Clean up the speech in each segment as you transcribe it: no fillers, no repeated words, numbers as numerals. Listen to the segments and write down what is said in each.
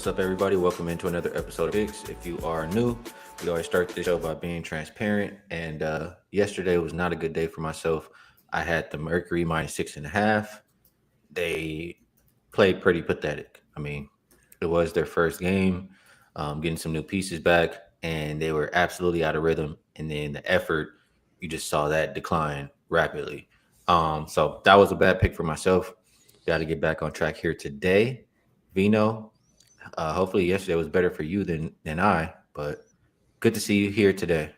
What's up, everybody? Welcome into another episode of Fix. If you are new, we always start this show by being transparent. And yesterday was not a good day for myself. I had the Mercury -6.5. They played pretty pathetic. I mean, it was their first game, getting some new pieces back, and they were absolutely out of rhythm. And then the effort, you just saw that decline rapidly. So that was a bad pick for myself. Got to get back on track here today. Vino, hopefully yesterday was better for you than I, but good to see you here today.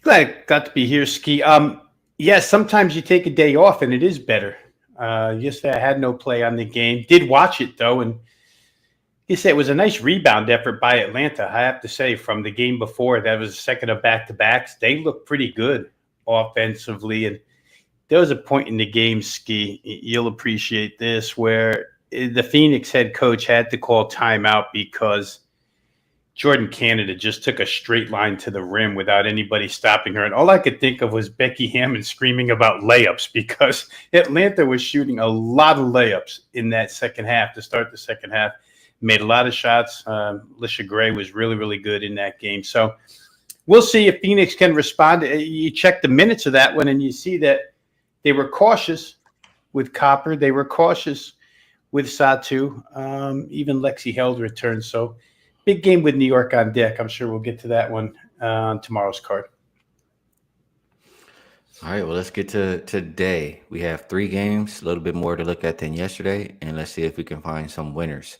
Glad I got to be here, Skee. Yes, sometimes you take a day off and it is better. Yesterday I had no play on the game. Did watch it though, and you say it was a nice rebound effort by Atlanta. I have to say, from the game before, that was the second of back-to-backs. They looked pretty good offensively, and there was a point in the game, Skee, you'll appreciate this, where the Phoenix head coach had to call timeout because Jordan Canada just took a straight line to the rim without anybody stopping her. And all I could think of was Becky Hammond screaming about layups, because Atlanta was shooting a lot of layups in that second half to start the second half. Made a lot of shots. Alicia Gray was really, really good in that game. So we'll see if Phoenix can respond. You check the minutes of that one, and you see that they were cautious with Copper. They were cautious with Satu. Even Lexi Held returned. So big game with New York on deck. I'm sure we'll get to that one on tomorrow's card. All right, well, let's get to today. We have 3 games, a little bit more to look at than yesterday, and let's see if we can find some winners.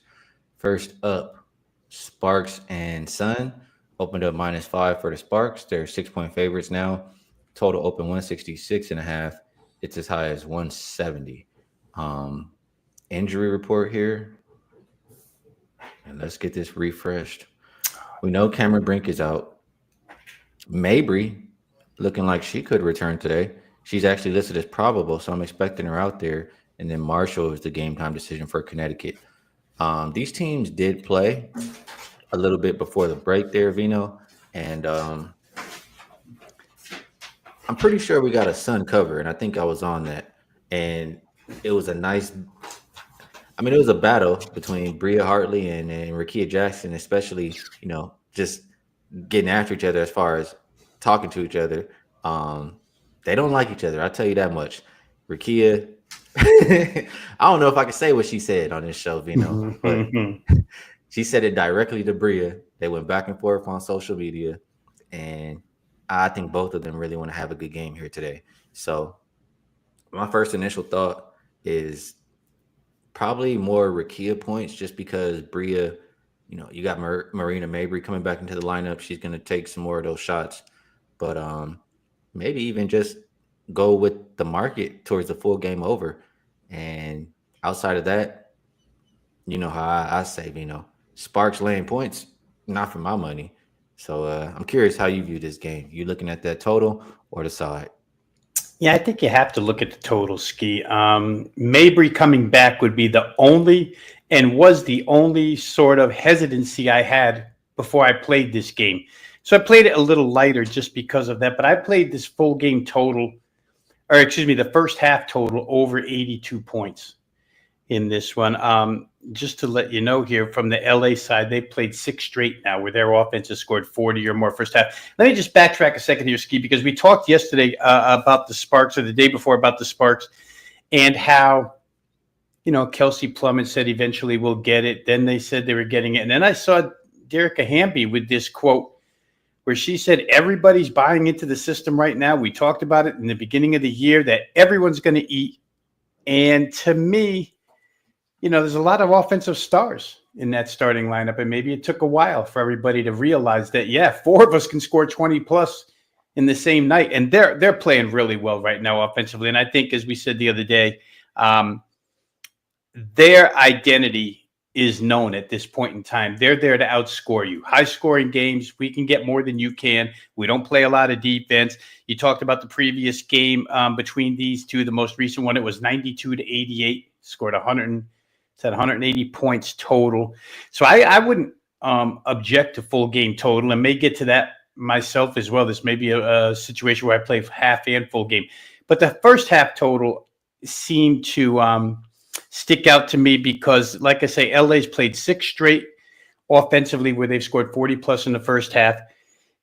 First up, Sparks and Sun. Opened up -5 for the Sparks. They're 6-point favorites now. Total open 166.5. It's as high as 170. Um, Injury report here, and let's get this refreshed. We know Cameron Brink is out. Mabry looking like she could return today. She's actually listed as probable, so I'm expecting her out there. And then Marshall is the game time decision for Connecticut. These teams did play a little bit before the break there, Vino, and I'm pretty sure we got a Sun cover, and I think I was on that. And it was a nice, I mean, it was a battle between Bria Hartley and Rakia Jackson, especially, just getting after each other as far as talking to each other. Um, they don't like each other. I'll tell you that much. Rakia, I don't know if I can say what she said on this show, Vino, but she said it directly to Bria. They went back and forth on social media, and I think both of them really want to have a good game here today. So my first initial thought is probably more Rakia points, just because Bria, you got Marina Mabry coming back into the lineup. She's going to take some more of those shots, but maybe even just go with the market towards the full game over. And outside of that, you know how I say, Sparks laying points, not for my money. So I'm curious how you view this game. You looking at that total or the side? Yeah, I think you have to look at the total, Skee. Mabry coming back would be the only and was the only sort of hesitancy I had before I played this game. So I played it a little lighter just because of that. But I played this full game total, or excuse me, the first half total over 82 points in this one. Just to let you know here, from the LA side, they played 6 straight now where their offense has scored 40 or more first half. Let me just backtrack a second here, Skee, because we talked yesterday about the Sparks, or the day before about the Sparks, and how, Kelsey Plum said eventually we'll get it. Then they said they were getting it. And then I saw Derica Hamby with this quote where she said everybody's buying into the system right now. We talked about it in the beginning of the year that everyone's going to eat. And to me, there's a lot of offensive stars in that starting lineup, and maybe it took a while for everybody to realize that, yeah, 4 of us can score 20 plus in the same night, and they're playing really well right now offensively. And I think, as we said the other day, their identity is known at this point in time. They're there to outscore you. High-scoring games, we can get more than you can. We don't play a lot of defense. You talked about the previous game between these two, the most recent one. It was 92-88, scored 180 points total. So I wouldn't object to full game total, and may get to that myself as well. This may be a situation where I play half and full game. But the first half total seemed to stick out to me because, like I say, LA's played 6 straight offensively where they've scored 40 plus in the first half.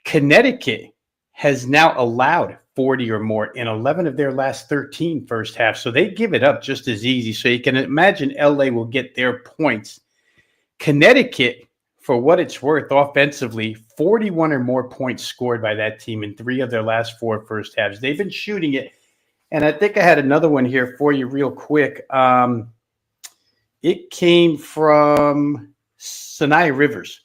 Connecticut has now allowed 40 or more in 11 of their last 13 first half. So they give it up just as easy. So you can imagine LA will get their points. Connecticut, for what it's worth, offensively, 41 or more points scored by that team in 3 of their last 4 first halves. They've been shooting it. And I think I had another one here for you real quick. It came from Sanaya Rivers,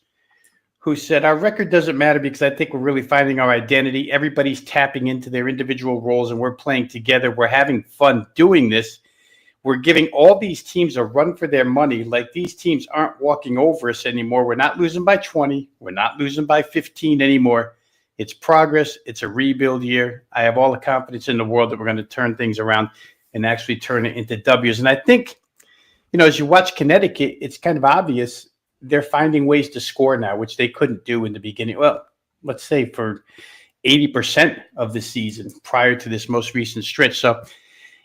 who said, our record doesn't matter because I think we're really finding our identity. Everybody's tapping into their individual roles and we're playing together. We're having fun doing this. We're giving all these teams a run for their money. Like, these teams aren't walking over us anymore. We're not losing by 20. We're not losing by 15 anymore. It's progress. It's a rebuild year. I have all the confidence in the world that we're going to turn things around and actually turn it into W's. And I think, as you watch Connecticut, it's kind of obvious they're finding ways to score now, which they couldn't do in the beginning. Well, let's say for 80% of the season prior to this most recent stretch. So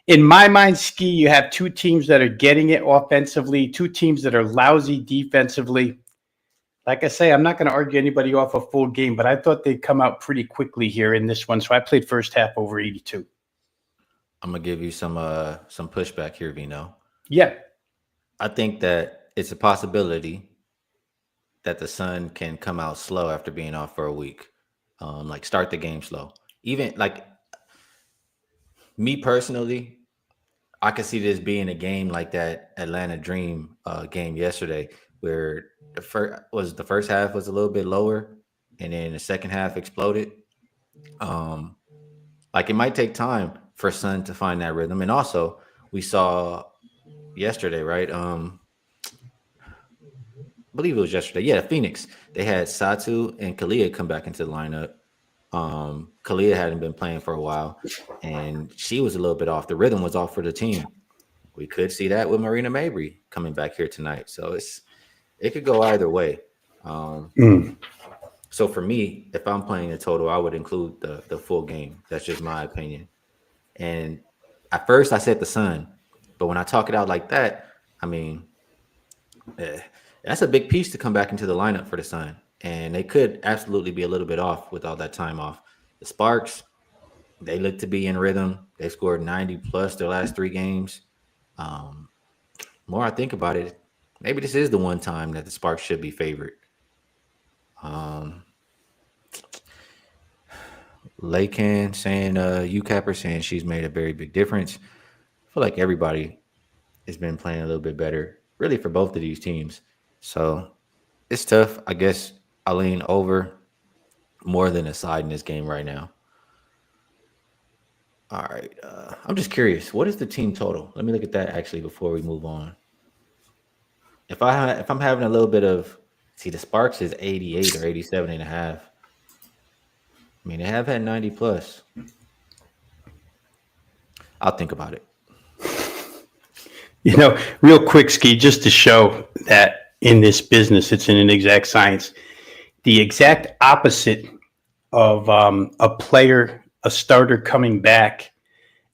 in my mind, Skee, you have 2 teams that are getting it offensively, 2 teams that are lousy defensively. Like I say, I'm not going to argue anybody off a full game, but I thought they'd come out pretty quickly here in this one. So I played first half over 82. I'm gonna give you some pushback here, Vino. Yeah. I think that it's a possibility that the Sun can come out slow after being off for a week. Like, start the game slow. Even like me personally, I could see this being a game like that Atlanta Dream game yesterday, where the first half was a little bit lower, and then the second half exploded. Um, like it might take time for Sun to find that rhythm, and also we saw yesterday, right? I believe it was yesterday. Yeah, Phoenix. They had Satu and Kalia come back into the lineup. Kalia hadn't been playing for a while, and she was a little bit off. The rhythm was off for the team. We could see that with Marina Mabry coming back here tonight. So it could go either way. Um, Mm. so for me, if I'm playing a total, I would include the full game. That's just my opinion. And at first, I said the Sun, but when I talk it out like that, I mean, eh, that's a big piece to come back into the lineup for the Sun, and they could absolutely be a little bit off with all that time off. The Sparks, they look to be in rhythm. They scored 90 plus their last 3 games. Um, more I think about it, maybe this is the one time that the Sparks should be favored. Um, Lacan saying, UCapper saying she's made a very big difference. I feel like everybody has been playing a little bit better, really, for both of these teams. So it's tough. I guess I lean over more than a side in this game right now. All right. I'm just curious. What is the team total? Let me look at that actually before we move on. If I'm having a little bit of see the Sparks is 88 or 87 and a half. I mean, they have had 90 plus. I'll think about it. Real quick, Skee, just to show that in this business, it's an inexact science. The exact opposite of a starter coming back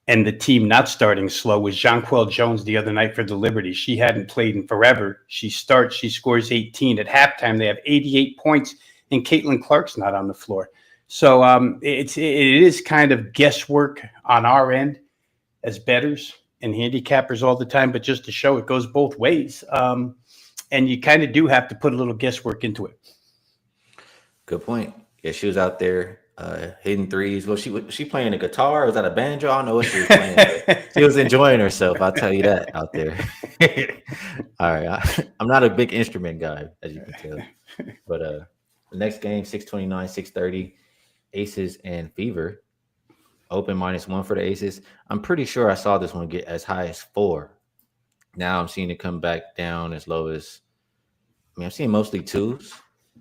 and the team not starting slow was Jonquel Jones the other night for the Liberty. She hadn't played in forever. She scores 18. At halftime, they have 88 points, and Caitlin Clark's not on the floor. So it is kind of guesswork on our end as bettors and handicappers all the time, but just to show it goes both ways. And you kind of do have to put a little guesswork into it. Good point. Yeah, she was out there hitting threes. Well, she playing a guitar? Was that a banjo? I don't know what she was playing, but she was enjoying herself. I'll tell you that out there. All right, I'm not a big instrument guy, as you can tell. But the next game, 629, 630, Aces and Fever. Open -1 for the Aces. I'm pretty sure I saw this one get as high as 4. Now I'm seeing it come back down as low as, I'm seeing mostly 2s.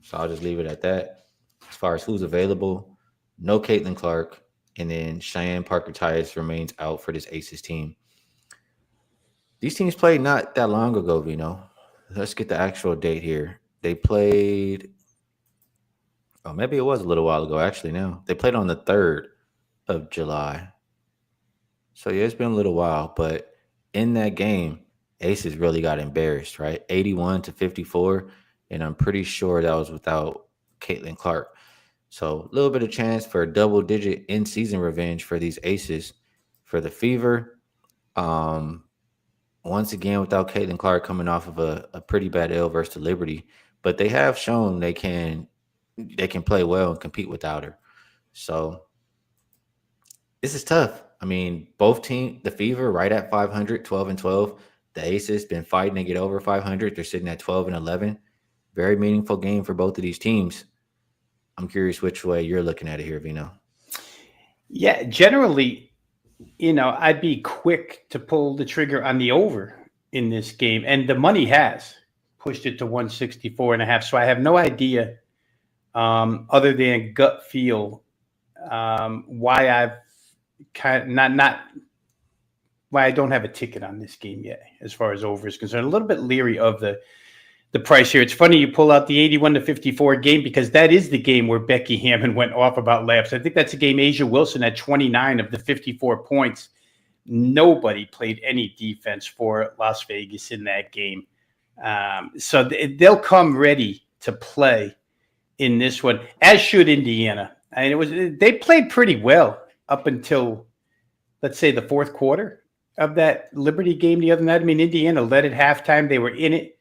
So I'll just leave it at that. As far as who's available, no Caitlin Clark, and then Cheyenne Parker Tyus remains out for this Aces team. These teams played not that long ago, Vino. Let's get the actual date here. They played, maybe it was a little while ago, actually, now. They played on the 3rd of July. So, yeah, it's been a little while, but in that game, Aces really got embarrassed, right? 81-54, and I'm pretty sure that was without Caitlin Clark. So, a little bit of chance for a double-digit in-season revenge for these Aces. For the Fever, once again, without Caitlin Clark coming off of a pretty bad L versus the Liberty, but they have shown they can play well and compete without her. So this is tough. I mean, both teams, the Fever right at 500, 12-12. The Aces been fighting to get over 500. They're sitting at 12-11. Very meaningful game for both of these teams. I'm curious which way you're looking at it here, Vino. Yeah, generally, I'd be quick to pull the trigger on the over in this game. And the money has pushed it to 164.5. So I have no idea, other than gut feel, why I've why I don't have a ticket on this game yet, as far as over is concerned. A little bit leery of the price here. It's funny you pull out the 81-54 game, because that is the game where Becky Hammond went off about layups. I think that's a game Asia Wilson had 29 of the 54 points. Nobody played any defense for Las Vegas in that game. So they'll come ready to play in this one, as should Indiana. I mean, they played pretty well up until, let's say, the fourth quarter of that Liberty game the other night. I mean, Indiana led at halftime. They were in it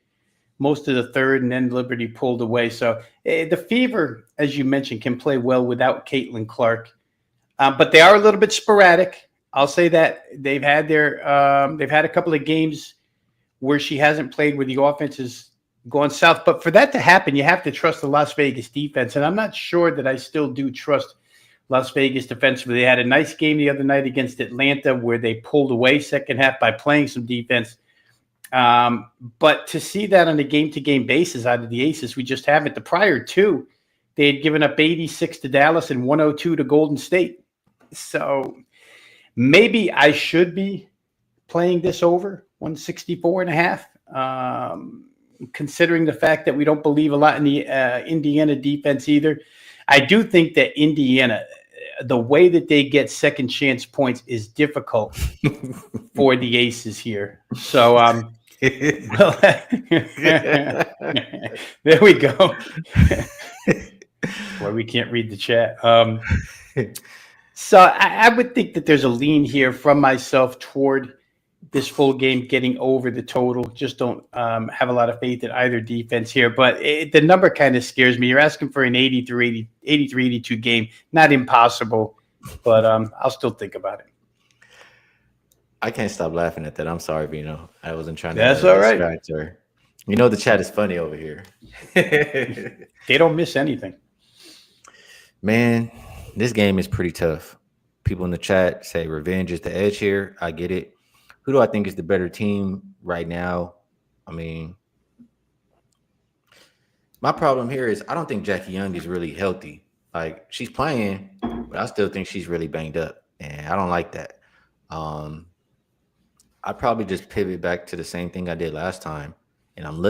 most of the third, and then Liberty pulled away. So the Fever, as you mentioned, can play well without Caitlin Clark, but they are a little bit sporadic. I'll say that they've had a couple of games where she hasn't played, where the offense has going south. But for that to happen, you have to trust the Las Vegas defense. And I'm not sure that I still do trust Las Vegas defensively. They had a nice game the other night against Atlanta where they pulled away second half by playing some defense. But to see that on a game-to-game basis out of the Aces, we just haven't. The prior two, they had given up 86 to Dallas and 102 to Golden State. So maybe I should be playing this over 164.5, considering the fact that we don't believe a lot in the Indiana defense either. I do think that Indiana, the way that they get second chance points is difficult for the Aces here. So, well, there we go. Why we can't read the chat. So I would think that there's a lean here from myself toward this full game getting over the total. Just don't have a lot of faith in either defense here. But the number kind of scares me. You're asking for an 83-82 game. Not impossible, but I'll still think about it. I can't stop laughing at that. I'm sorry, Veno. I wasn't trying to. That's all right. Her. You know the chat is funny over here. They don't miss anything. Man, this game is pretty tough. People in the chat say revenge is the edge here. I get it. Who do I think is the better team right now? I mean, my problem here is I don't think Jackie Young is really healthy. Like, she's playing, but I still think she's really banged up, and I don't like that. I'd probably just pivot back to the same thing I did last time, and I'm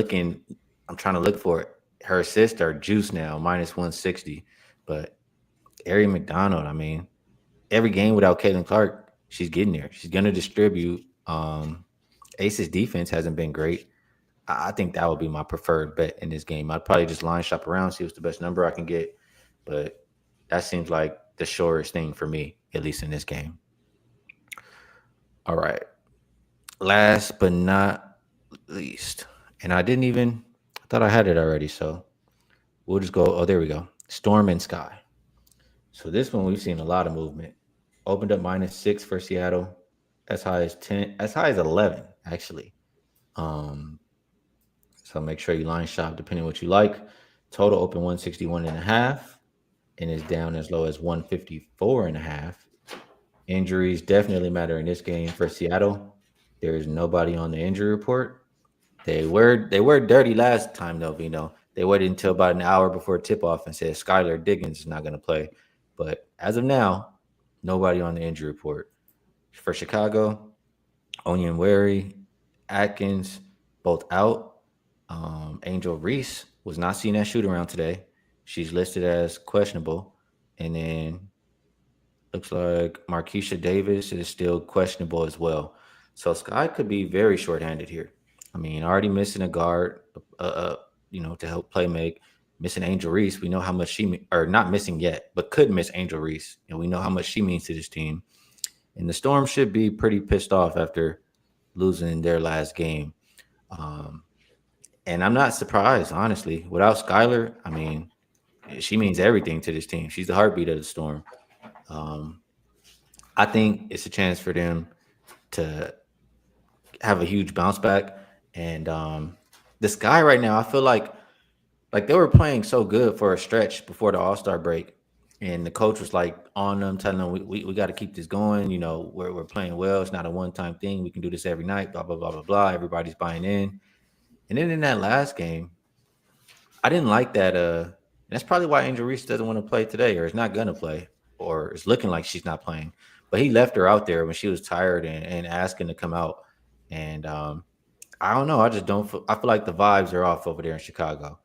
trying to look for it. Her assists are juice now, minus 160, but Ari McDonald, I mean, every game without Caitlin Clark, she's getting there. She's going to distribute. Ace's defense hasn't been great. I think that would be my preferred bet in this game. I'd probably just line shop around, see what's the best number I can get, but that seems like the surest thing for me, at least in this game. All right. Last but not least, and I thought I had it already, so we'll just go. Oh, there we go. Storm and Sky. So this one, we've seen a lot of movement. Opened up -6 for Seattle, as high as 10, as high as 11, actually. So make sure you line shop depending on what you like. Total open 161.5 and is down as low as 154.5. Injuries definitely matter in this game for Seattle. There is nobody on the injury report. They were dirty last time though, Veno. They waited until about an hour before tip-off and said Skylar Diggins is not going to play. But as of now, nobody on the injury report. For Chicago, Onyenwere, Atkins, both out. Angel Reese was not seen at shoot-around today. She's listed as questionable. And then looks like Markeisha Davis is still questionable as well. So Sky could be very short-handed here. I mean, already missing a guard, to help play make. Missing Angel Reese, we know how much not missing yet, but could miss Angel Reese. And we know how much she means to this team. And the Storm should be pretty pissed off after losing their last game. And I'm not surprised, honestly. Without Skylar, I mean, she means everything to this team. She's the heartbeat of the Storm. I think it's a chance for them to have a huge bounce back. And the Sky right now, I feel like they were playing so good for a stretch before the All-Star break. And the coach was like on them, telling them, we got to keep this going. You know, we're playing well. It's not a one-time thing. We can do this every night, blah, blah, blah, blah, blah. Everybody's buying in. And then in that last game, I didn't like that. That's probably why Angel Reese doesn't want to play today, or is not going to play, or it's looking like she's not playing. But he left her out there when she was tired and asking to come out. And I don't know. I just don't – I feel like the vibes are off over there in Chicago.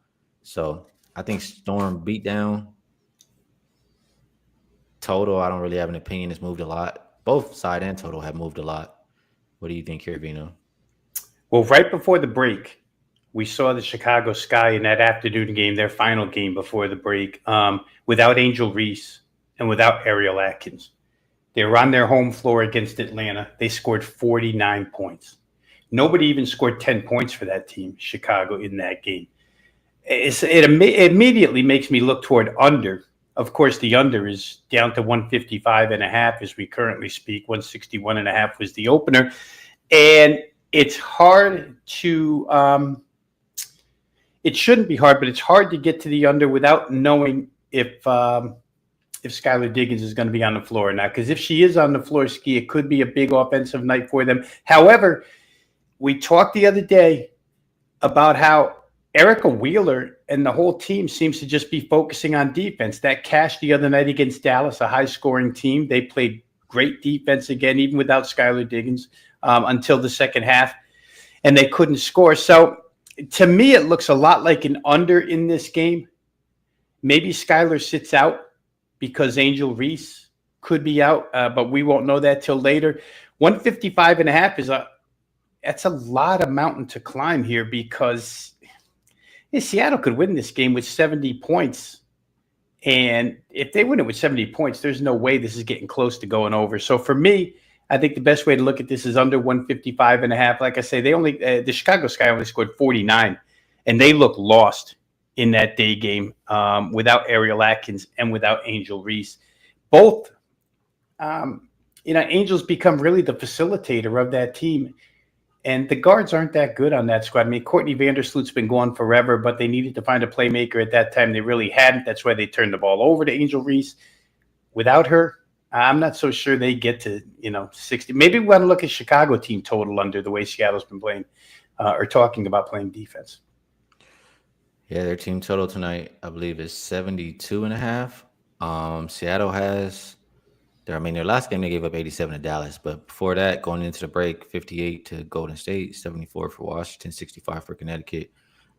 So I think Storm beat down. Total, I don't really have an opinion. It's moved a lot. Both side and total have moved a lot. What do you think here, Veno? Well, right before the break, we saw the Chicago Sky in that afternoon game, their final game before the break, without Angel Reese and without Ariel Atkins. They were on their home floor against Atlanta. They scored 49 points. Nobody even scored 10 points for that team, Chicago, in that game. It immediately makes me look toward under. Of course, the under is down to 155.5 as we currently speak. 161.5 was the opener. And it's hard to it shouldn't be hard, but it's hard to get to the under without knowing if Skylar Diggins is going to be on the floor now. Because if she is on the floor, Skee, it could be a big offensive night for them. However, we talked the other day about how Erica Wheeler and the whole team seems to just be focusing on defense. That cash the other night against Dallas, a high-scoring team, they played great defense again, even without Skylar Diggins, until the second half, and they couldn't score. So to me, it looks a lot like an under in this game. Maybe Skylar sits out because Angel Reese could be out, but we won't know that till later. 155.5 that's a lot of mountain to climb here because Seattle could win this game with 70 points. And if they win it with 70 points, there's no way this is getting close to going over. So for me, I think the best way to look at this is under 155.5. Like I say, the Chicago Sky only scored 49, and they look lost in that day game without Ariel Atkins and without Angel Reese. Both, Angel's become really the facilitator of that team. And the guards aren't that good on that squad. I mean, Courtney Vandersloot's been gone forever, but they needed to find a playmaker at that time. They really hadn't. That's why they turned the ball over to Angel Reese. Without her, I'm not so sure they get to, 60. Maybe we want to look at Chicago team total under the way Seattle's been playing or talking about playing defense. Yeah, their team total tonight, I believe, is 72.5. Seattle has their last game they gave up 87 to Dallas, but before that, going into the break, 58 to Golden State, 74 for Washington, 65 for Connecticut.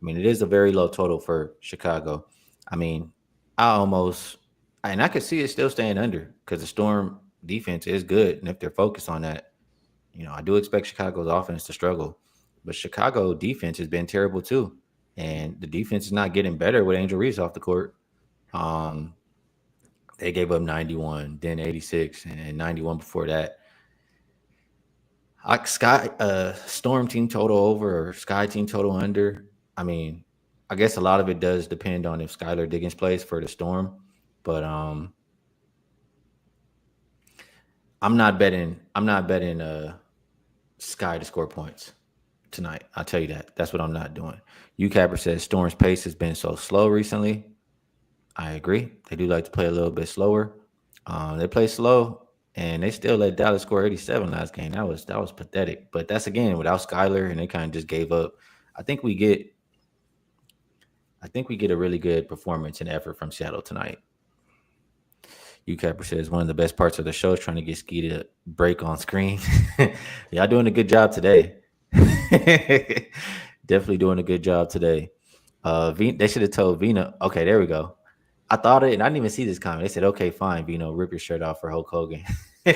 It is a very low total for Chicago. I could see it still staying under because the Storm defense is good, and if they're focused on that, I do expect Chicago's offense to struggle. But Chicago defense has been terrible too, and the defense is not getting better with Angel Reese off the court. They gave up 91, then 86, and 91 before that. Storm team total over or Sky team total under. I guess a lot of it does depend on if Skylar Diggins plays for the Storm, but I'm not betting Sky to score points tonight. I'll tell you that. That's what I'm not doing. UCapper says Storm's pace has been so slow recently. I agree. They do like to play a little bit slower. They play slow, and they still let Dallas score 87 last game. That was pathetic. But that's, again, without Skylar, and they kind of just gave up. I think we get a really good performance and effort from Seattle tonight. UCapper says one of the best parts of the show is trying to get Skee to break on screen. Y'all doing a good job today. Definitely doing a good job today. They should have told Veno. Okay, there we go. I thought it, and I didn't even see this comment. They said, "Okay, fine, Veno, rip your shirt off for Hulk Hogan." I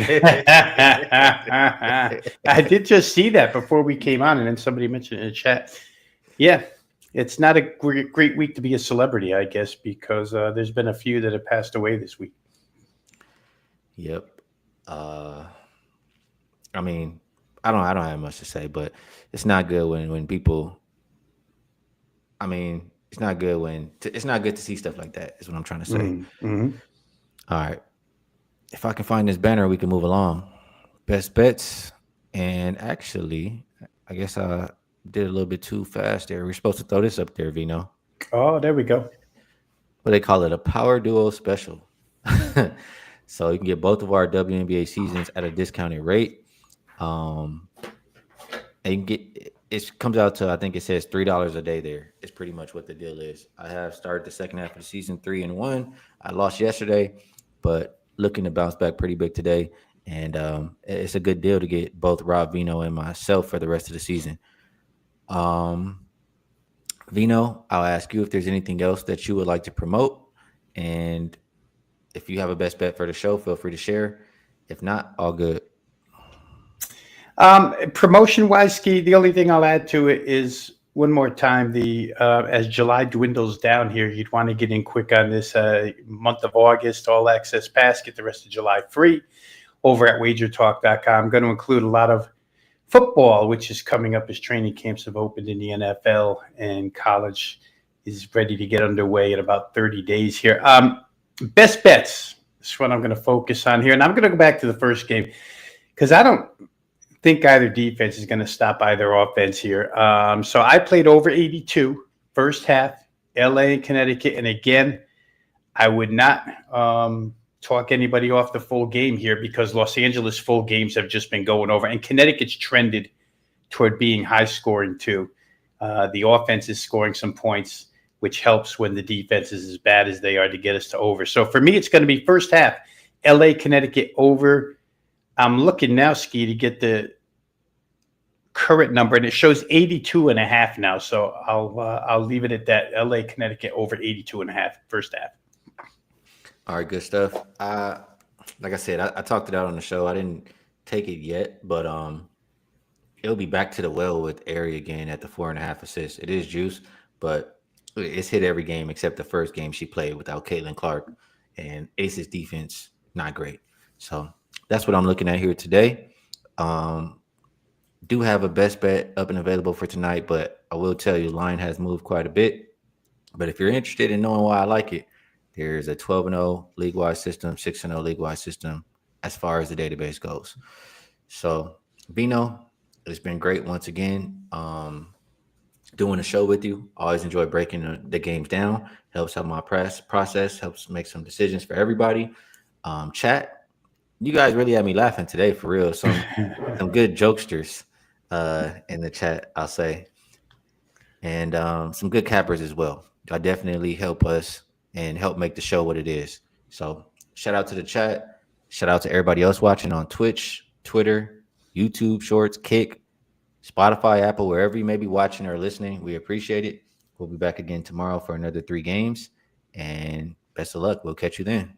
did just see that before we came on, and then somebody mentioned it in the chat. Yeah, it's not a great week to be a celebrity, I guess, because there's been a few that have passed away this week. Yep. I don't have much to say, but it's not good when people. It's not good it's not good to see stuff like that, is what I'm trying to say. Mm-hmm. All right. If I can find this banner, we can move along. Best bets. And actually, I guess I did a little bit too fast there. We're supposed to throw this up there, Veno. Oh, there we go. But they call it a Power Duo Special. So you can get both of our WNBA seasons at a discounted rate. And you can get it comes out to, I think it says $3 a day there. It's pretty much what the deal is. I have started the second half of the season 3-1. I lost yesterday, but looking to bounce back pretty big today. And it's a good deal to get both Rob Veno and myself for the rest of the season. Veno, I'll ask you if there's anything else that you would like to promote. And if you have a best bet for the show, feel free to share. If not, all good. Promotion-wise, Skee, the only thing I'll add to it is one more time, as July dwindles down here, you'd want to get in quick on this month of August, all access pass, get the rest of July free over at wagertalk.com. I'm going to include a lot of football, which is coming up as training camps have opened in the NFL, and college is ready to get underway in about 30 days here. Best bets is what I'm going to focus on here. And I'm going to go back to the first game because I don't think either defense is going to stop either offense here. So I played over 82 first half, LA and Connecticut. And again, I would not talk anybody off the full game here because Los Angeles full games have just been going over. And Connecticut's trended toward being high scoring too. The offense is scoring some points, which helps when the defense is as bad as they are to get us to over. So for me, it's going to be first half, LA, Connecticut over. I'm looking now, Skee, to get the current number, and it shows 82.5 now. So I'll leave it at that. LA, Connecticut over 82.5 first half. All right, good stuff. Like I said, I talked it out on the show. I didn't take it yet, but it'll be back to the well with Ari again at the 4.5 assists. It is juice, but it's hit every game except the first game she played without Caitlin Clark, and Ace's defense not great. So that's what I'm looking at here today. Do have a best bet up and available for tonight, but I will tell you, line has moved quite a bit. But if you're interested in knowing why I like it, there's a 12-0 league-wide system, 6-0 league-wide system as far as the database goes. So, Veno, it's been great once again doing a show with you. Always enjoy breaking the games down. Helps help my process, helps make some decisions for everybody. Chat, you guys really had me laughing today, for real. Some good jokesters in the chat, I'll say. And some good cappers as well. I definitely help us and help make the show what it is. So shout out to the chat. Shout out to everybody else watching on Twitch, Twitter, YouTube Shorts, Kick, Spotify, Apple, wherever you may be watching or listening. We appreciate it. We'll be back again tomorrow for another 3 games. And best of luck. We'll catch you then.